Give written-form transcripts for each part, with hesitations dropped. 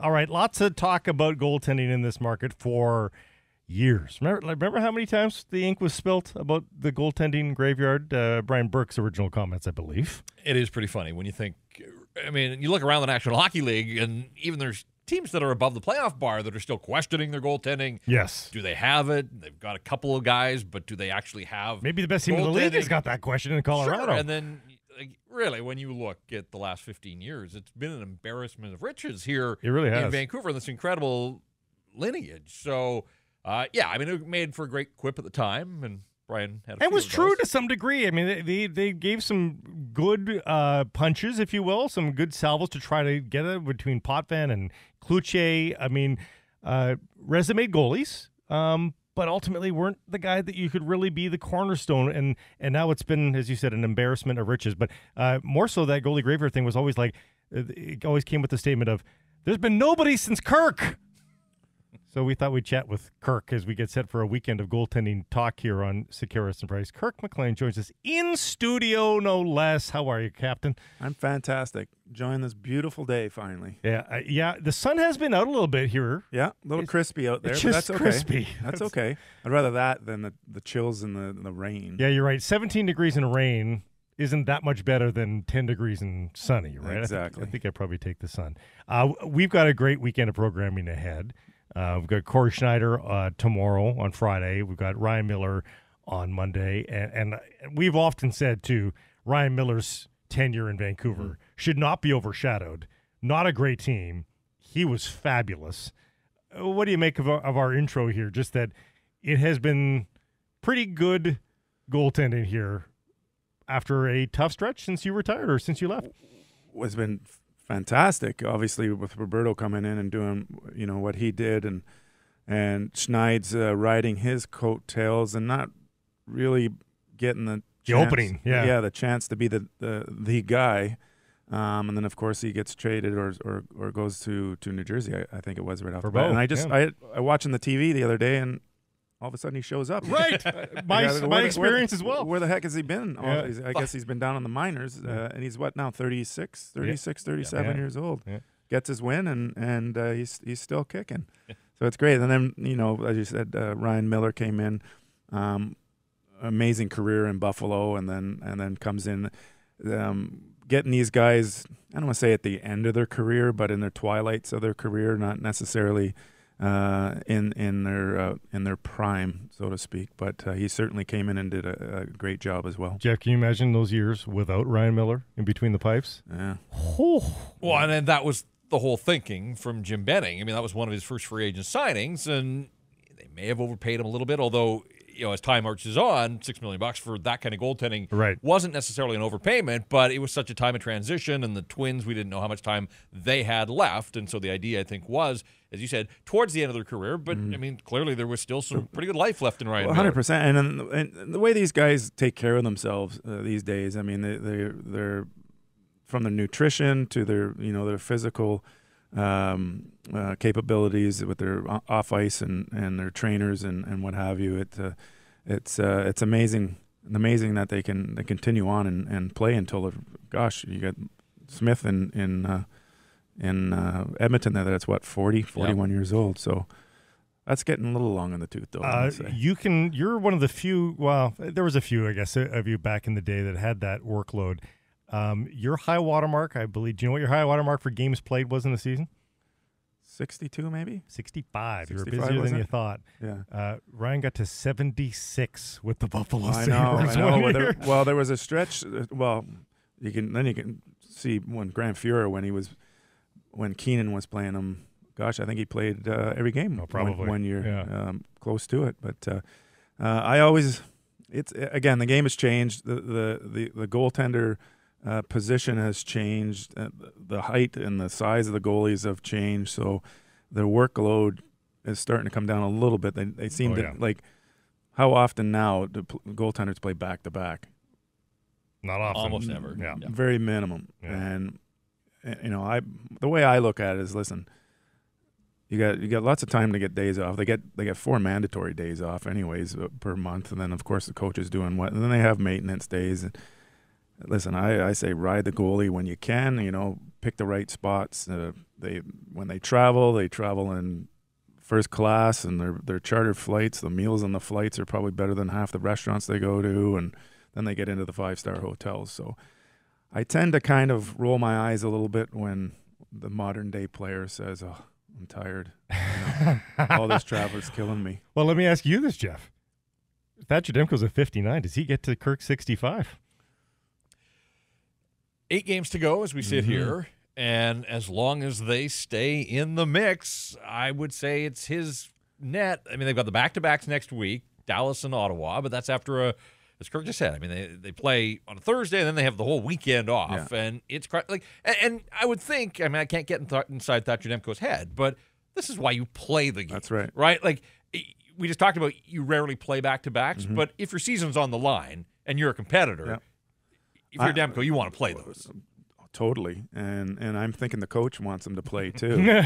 All right, lots of talk about goaltending in this market for years. Remember how many times the ink was spilt about the goaltending graveyard? Brian Burke's original comments, I believe. It is pretty funny when you think, I mean, you look around the National Hockey League, and even there's teams that are above the playoff bar that are still questioning their goaltending. Yes. Do they have it? They've got a couple of guys, but do they actually have Maybe the best team in the league has got that question in Colorado. Sure. And then, really, when you look at the last 15 years, it's been an embarrassment of riches here It really has. in Vancouver, this incredible lineage. So, yeah, I mean, it made for a great quip at the time, and Brian had a It few was of true those. to some degree. I mean, they gave some good punches, if you will, some good salvos to try to get it between Potvin and Cloutier. I mean, resume goalies, but ultimately weren't the guy that you could really be the cornerstone. And now it's been, as you said, an embarrassment of riches. But more so, that goalie graveyard thing was always like, it always came with the statement of, there's been nobody since Kirk. So we thought we'd chat with Kirk as we get set for a weekend of goaltending talk here on Sekeres and Price. Kirk McLean joins us in studio, no less. How are you, Captain? I'm fantastic. Enjoying this beautiful day finally. Yeah, yeah. The sun has been out a little bit here. Yeah, a little crispy out there, It's but just that's okay. crispy. That's okay. I'd rather that than the chills and the rain. Yeah, you're right. 17 degrees in rain isn't that much better than 10 degrees and sunny, right? Exactly. I think I'd probably take the sun. We've got a great weekend of programming ahead. We've got Corey Schneider tomorrow on Friday. We've got Ryan Miller on Monday. And we've often said, too, Ryan Miller's tenure in Vancouver should not be overshadowed. Not a great team. He was fabulous. What do you make of our intro here? Just that it has been pretty good goaltending here after a tough stretch since you retired or since you left. It's been fantastic, obviously, with Roberto coming in and doing, what he did, and Schneid's riding his coattails and not really getting the opening, the chance to be the guy. And then, of course, he gets traded or goes to New Jersey, I think it was right off the bat. And I watching the TV the other day, and all of a sudden he shows up. Right. My experience as well. Where the heck has he been? Yeah. I guess he's been down on the minors, and he's what now, 36, 37 years old. Yeah. Gets his win, and he's still kicking. So it's great. And then, as you said, Ryan Miller came in, amazing career in Buffalo, and then comes in, getting these guys, I don't want to say at the end of their career, but in their twilights of their career, not necessarily in their prime, so to speak, but he certainly came in and did a great job as well. Jeff, can you imagine those years without Ryan Miller in between the pipes? Yeah. Well, and then that was the whole thinking from Jim Benning. I mean, that was one of his first free agent signings, and they may have overpaid him a little bit, although, as time marches on, $6 million for that kind of goaltending wasn't necessarily an overpayment, but it was such a time of transition, and the Twins, we didn't know how much time they had left, and so the idea, I think, was, as you said, towards the end of their career, but, I mean, clearly there was still some pretty good life left in Ryan Miller. 100%, and the way these guys take care of themselves these days, I mean, they're from their nutrition to their physical capabilities with their off ice and their trainers and what have you. It's amazing that they continue on and play until you got Smith in Edmonton there. That's what 41 years old. So that's getting a little long in the tooth, though. I would say. You're one of the few. Well, there was a few, I guess, of you back in the day that had that workload. Your high watermark, I believe. Do you know what your high watermark for games played was in the season? 62, maybe 65. You were 65, busier than you thought. Yeah. Ryan got to 76 with the Buffalo I Sabres. know. Well, there was a stretch. Well, you can see when Grant Fuhrer when Keenan was playing him. Gosh, I think he played every game. Probably one year, close to it. But the game has changed. The goaltender position has changed. The height and the size of the goalies have changed. So their workload is starting to come down a little bit. They seem like, how often now do goaltenders play back to back? Not often. Almost never. Yeah. Very minimum. Yeah. And the way I look at it is, listen, you got lots of time to get days off. They get 4 mandatory days off anyways per month, and then of course the coach is doing and then they have maintenance days. listen, I say ride the goalie when you can. You know, pick the right spots. When they travel in first class, and their chartered flights. The meals on the flights are probably better than half the restaurants they go to, and then they get into the 5-star hotels. So I tend to kind of roll my eyes a little bit when the modern day player says, "Oh, I'm tired. All this travel's killing me." Well, let me ask you this, Jeff. Thatcher Demko's at 59. Does he get to Kirk 65? 8 games to go as we sit here. And as long as they stay in the mix, I would say it's his net. I mean, they've got the back-to-backs next week, Dallas and Ottawa, but that's after as Kirk just said, I mean, they play on a Thursday, and then they have the whole weekend off. Yeah. And it's like, and I would think, I mean, I can't get inside Thatcher Demko's head, but this is why you play the game. That's right. Right? Like, we just talked about you rarely play back-to-backs, but if your season's on the line and you're a competitor, if you're Demko, you want to play those. Totally, and I'm thinking the coach wants him to play too.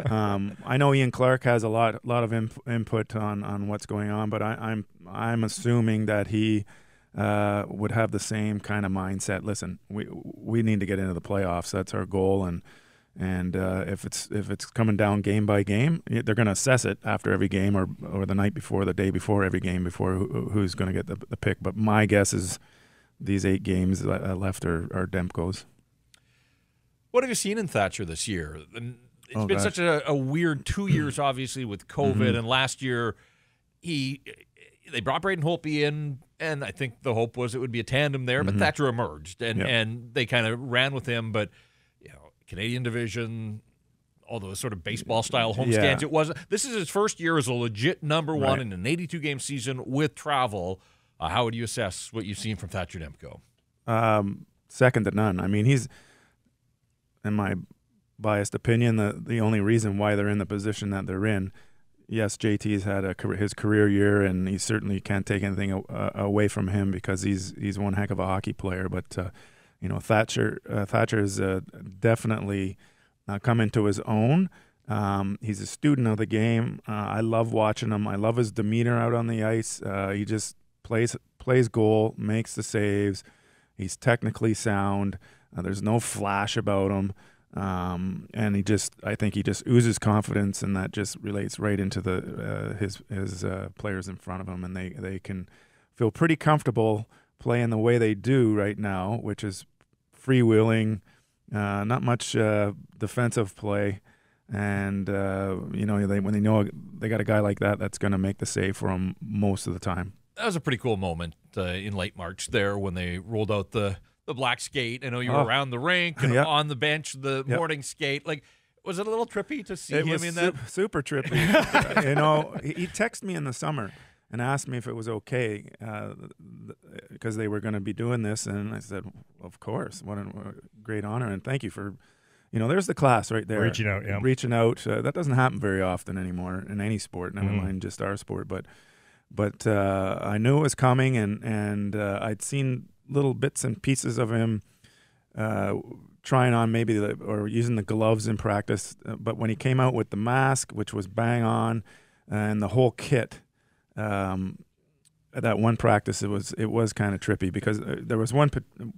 I know Ian Clark has a lot of input on what's going on, but I'm assuming that he would have the same kind of mindset. Listen, we need to get into the playoffs. That's our goal, and if it's coming down game by game, they're going to assess it after every game or the night before, the day before every game, before who's going to get the pick. But my guess is these 8 games left are Demko's. What have you seen in Thatcher this year? It's been such a weird 2 years, obviously, with COVID. And last year, they brought Braden Holtby in, and I think the hope was it would be a tandem there. But Thatcher emerged, and they kind of ran with him. But Canadian division, all those sort of baseball-style homestands, it wasn't. This is his first year as a legit number one in an 82-game season with travel. How would you assess what you've seen from Thatcher Demko? Second to none. I mean, he's, in my biased opinion, the only reason why they're in the position that they're in. Yes, JT's had his career year, and he certainly can't take anything away from him because he's one heck of a hockey player. But Thatcher's definitely come into his own. He's a student of the game. I love watching him. I love his demeanor out on the ice. He just plays goal, makes the saves. He's technically sound. There's no flash about him, and I think he just oozes confidence, and that just relates right into his players in front of him, and they can feel pretty comfortable playing the way they do right now, which is freewheeling, not much defensive play, and when they know they got a guy like that, that's going to make the save for them most of the time. That was a pretty cool moment in late March there when they rolled out the black skate. I know you were around the rink and on the bench, the morning skate. Like, was it a little trippy to see him in that? Super trippy. He texted me in the summer and asked me if it was okay because they were going to be doing this. And I said, of course. What a great honor. And thank you for, there's the class right there. Reaching out, yeah. Reaching out. That doesn't happen very often anymore in any sport, never mind just our sport. But I knew it was coming, and I'd seen little bits and pieces of him trying on or using the gloves in practice. But when he came out with the mask, which was bang on, and the whole kit, that one practice, it was kind of trippy because there was one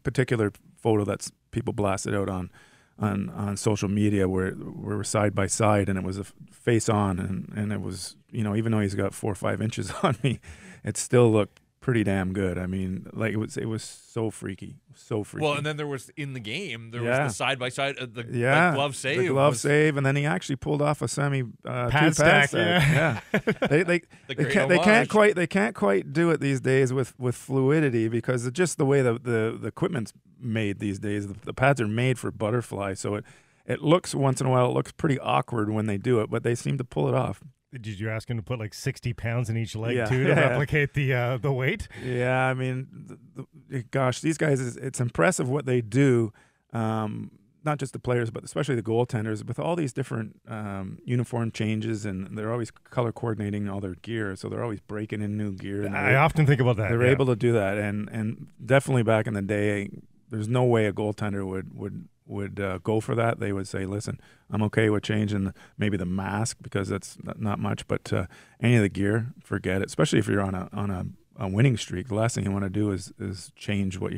particular photo that people blasted out on social media where we're side by side, and it was a face on, and it was, even though he's got 4 or 5 inches on me, it still looked pretty damn good. I mean, like it was so freaky. Well, and then there was in the game, there was the side by side, the glove save. The glove save, and then he actually pulled off a semi pad stack. They can't quite do it these days with fluidity because of just the way the equipment's made these days. The pads are made for butterfly, so it looks once in a while, it looks pretty awkward when they do it, but they seem to pull it off. Did you ask him to put like 60 pounds in each leg too to replicate the weight? Yeah, I mean, gosh, these guys, it's impressive what they do. Not just the players, but especially the goaltenders, with all these different uniform changes, and they're always color coordinating all their gear, so they're always breaking in new gear. And I often think about that. They're able to do that, and definitely back in the day, there's no way a goaltender would go for that. They would say, listen, I'm okay with changing maybe the mask because that's not much, but any of the gear, forget it, especially if you're on a winning streak. The last thing you want to do is change what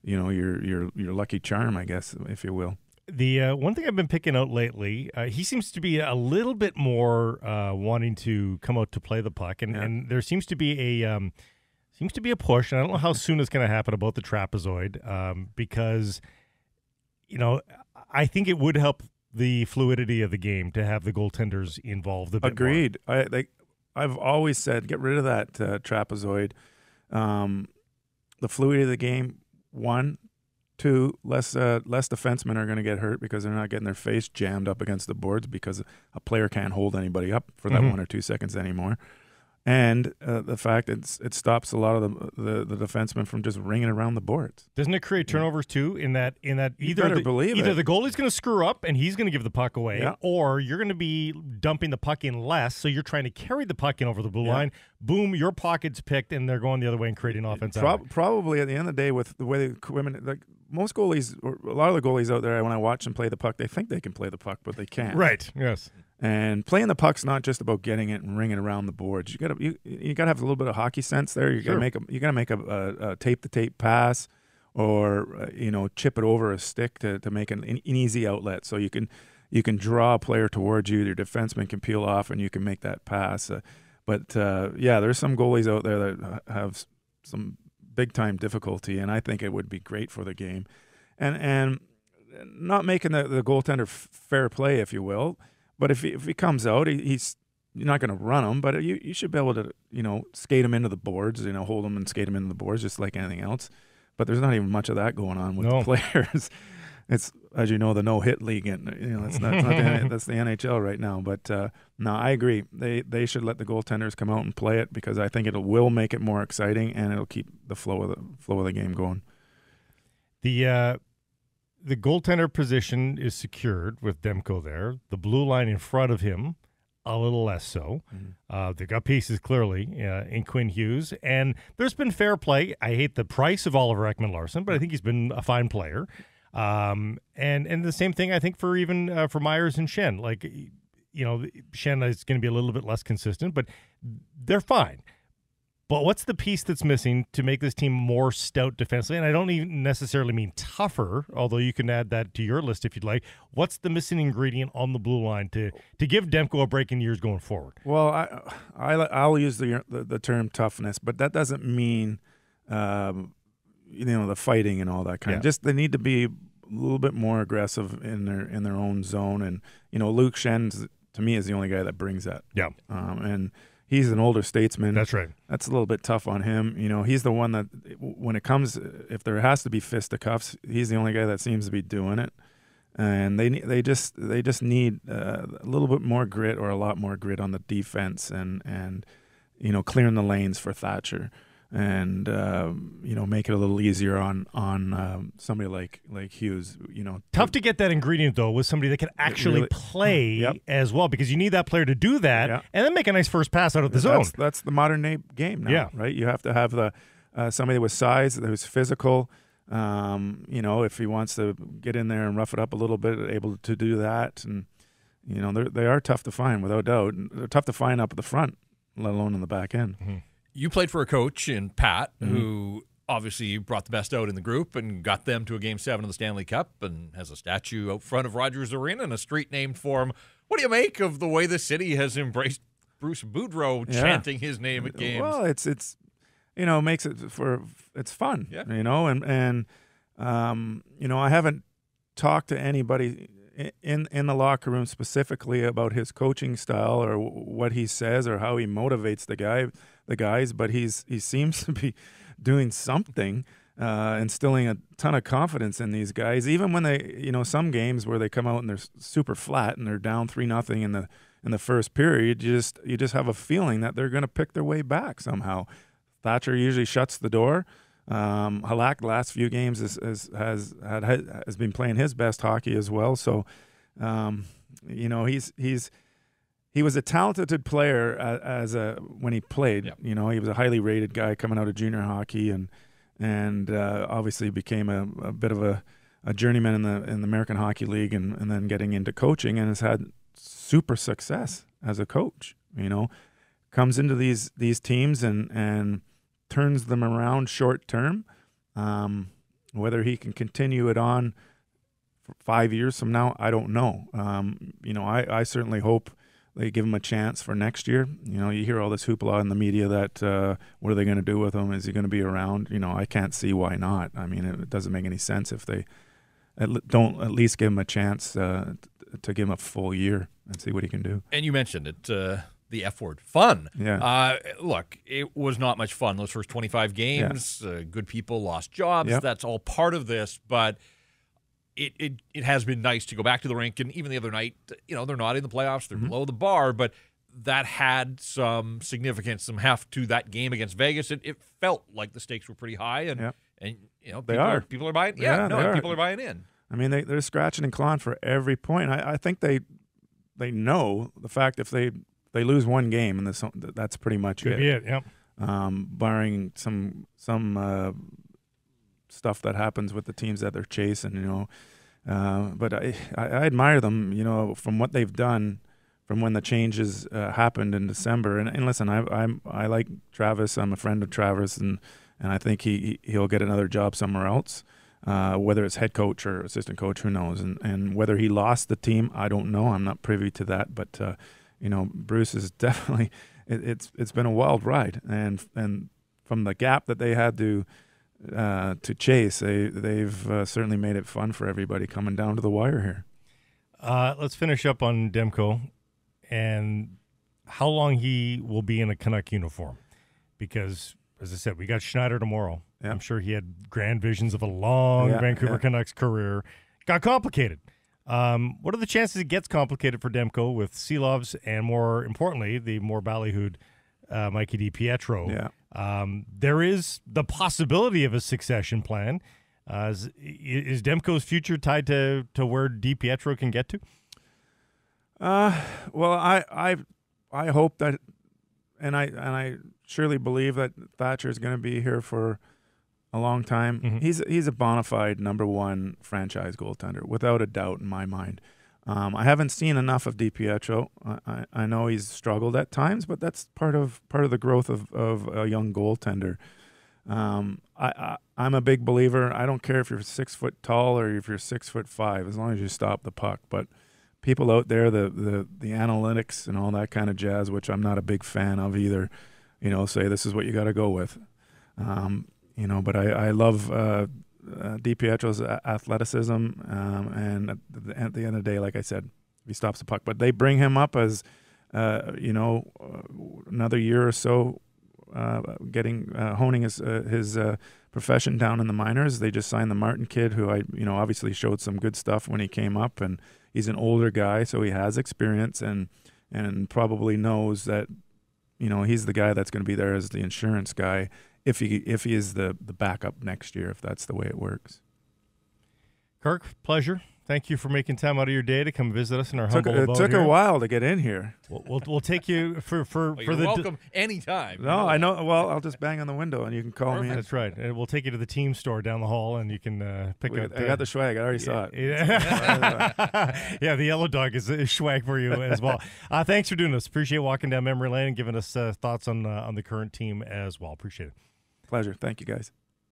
your lucky charm, I guess, if you will. The one thing I've been picking out lately, he seems to be a little bit more wanting to come out to play the puck, and there seems to be a push. And I don't know how soon it's going to happen about the trapezoid, because I think it would help the fluidity of the game to have the goaltenders involved a bit Agreed. I've always said get rid of that trapezoid. The fluidity of the game, 1, 2, less defensemen are going to get hurt because they're not getting their face jammed up against the boards because a player can't hold anybody up for that 1 or 2 seconds anymore. And the fact it stops a lot of the defensemen from just ringing around the boards. Doesn't it create turnovers too? In that either the goalie's going to screw up and he's going to give the puck away, or you're going to be dumping the puck in less, so you're trying to carry the puck in over the blue line. Boom, your pocket's picked, and they're going the other way and creating offense. Probably at the end of the day, with the way the equipment, like most goalies, or a lot of the goalies out there, when I watch them play the puck, they think they can play the puck, but they can't. Right. Yes. And playing the puck's not just about getting it and ringing around the boards. You gotta have a little bit of hockey sense there. You gotta make a tape to tape pass, or chip it over a stick to make an easy outlet, so you can draw a player towards you. Your defenseman can peel off and you can make that pass. But there's some goalies out there that have some big time difficulty, and I think it would be great for the game, and not making the goaltender fair play, if you will. But if he comes out, you're not going to run him, but you should be able to, skate him into the boards, hold him and skate him into the boards just like anything else. But there's not even much of that going on with the players. It's, as you know, the no-hit league, and that's the NHL right now. But no, I agree. They should let the goaltenders come out and play it, because I think it will make it more exciting, and it'll keep the flow of the game going. The goaltender position is secured with Demko there. The blue line in front of him, a little less so. They got pieces clearly in Quinn Hughes, and there's been fair play. I hate the price of Oliver Ekman-Larsson, but I think he's been a fine player. And the same thing I think for Myers and Shen. Like, Shen is going to be a little bit less consistent, but they're fine. But what's the piece that's missing to make this team more stout defensively? And I don't even necessarily mean tougher, although you can add that to your list if you'd like. What's the missing ingredient on the blue line to give Demko a break in years going forward? Well, I'll use the term toughness, but that doesn't mean the fighting and all that kind of. Just they need to be a little bit more aggressive in their own zone. And Luke Shen, to me, is the only guy that brings that. Yeah, and he's an older statesman. That's right. That's a little bit tough on him. He's the one that, when it comes, if there has to be fisticuffs, he's the only guy that seems to be doing it. And they just need a little bit more grit, or a lot more grit on the defense, and clearing the lanes for Thatcher, and make it a little easier on somebody like Hughes. Tough to get that ingredient though with somebody that can actually play as well, because you need that player to do that and then make a nice first pass out of the zone. That's the modern day game now, right? You have to have the somebody with size, who's physical. If he wants to get in there and rough it up a little bit, able to do that. And they are tough to find, without doubt. They're tough to find up at the front, let alone in the back end. Mm-hmm. You played for a coach in Pat, who obviously brought the best out in the group and got them to a Game 7 of the Stanley Cup, and has a statue out front of Rogers Arena and a street named for him. What do you make of the way the city has embraced Bruce Boudreau chanting his name at games? Well, it's makes it's fun, and I haven't talked to anybody in the locker room specifically about his coaching style, or what he says, or how he motivates the guys, but he seems to be doing something, instilling a ton of confidence in these guys, even when they, some games where they come out and they're super flat and they're down 3-0 in the first period, you just have a feeling that they're going to pick their way back somehow. Thatcher usually shuts the door. Halak, the last few games, has been playing his best hockey as well. So, he was a talented player when he played. Yep. He was a highly rated guy coming out of junior hockey, and obviously became a bit of a journeyman in the American Hockey League, and then getting into coaching, and has had super success as a coach. Comes into these teams and turns them around short term. Whether he can continue it on for 5 years from now, I don't know. I certainly hope they give him a chance for next year. You hear all this hoopla in the media that what are they going to do with him? Is he going to be around? I can't see why not. I mean, it doesn't make any sense if they don't at least give him a chance to give him a full year and see what he can do. And you mentioned it, the F word, fun. Yeah. Look, it was not much fun those first 25 games. Yeah. Good people lost jobs. Yep. That's all part of this, but it has been nice to go back to the rink. And even the other night, they're not in the playoffs. They're below the bar, but that had some significance, some heft to that game against Vegas. It felt like the stakes were pretty high, and people are buying. People are buying in. I mean, they're scratching and clawing for every point. I think they know the fact if they lose one game and that's pretty much Could be it. Yep. Barring some stuff that happens with the teams that they're chasing, but I admire them, from what they've done from when the changes happened in December. And listen, I like Travis. I'm a friend of Travis, and I think he'll get another job somewhere else. Whether it's head coach or assistant coach, who knows? And whether he lost the team, I don't know. I'm not privy to that. But Bruce is definitely. It's been a wild ride, and from the gap that they had to chase, they've certainly made it fun for everybody coming down to the wire here. Let's finish up on Demko and how long he will be in a Canuck uniform, because, as I said, we got Schneider tomorrow. Yep. I'm sure he had grand visions of a long Vancouver Canucks career. Got complicated. What are the chances it gets complicated for Demko with Seelovs and, more importantly, the more ballyhooed Mikey DiPietro? Yeah. There is the possibility of a succession plan. Is Demko's future tied to where DiPietro can get to? Well, I hope that, and I surely believe that Thatcher is going to be here for a long time. Mm-hmm. He's a bona fide number one franchise goaltender, without a doubt in my mind. I haven't seen enough of DiPietro. I know he's struggled at times, but that's part of the growth of a young goaltender. I'm a big believer. I don't care if you're 6 foot tall or if you're 6'5", as long as you stop the puck. But people out there, the analytics and all that kind of jazz, which I'm not a big fan of either, say this is what you got to go with. But I love DiPietro's athleticism, and at the end of the day, like I said, he stops the puck. But they bring him up as, another year or so, honing his profession down in the minors. They just signed the Martin kid, who obviously showed some good stuff when he came up, and he's an older guy, so he has experience and probably knows that he's the guy that's going to be there as the insurance guy if he is the backup next year, if that's the way it works. Kirk, pleasure. Thank you for making time out of your day to come visit us in our humble abode. It took here. a while to get in here. We'll take you for you're the welcome anytime. No, I know. Well, I'll just bang on the window and you can call me. That's right. And we'll take you to the team store down the hall and you can pick up. I got the swag. I already saw it. Yeah, the yellow dog is swag for you as well. Thanks for doing this. Appreciate walking down memory lane and giving us thoughts on the current team as well. Appreciate it. Pleasure. Thank you, guys.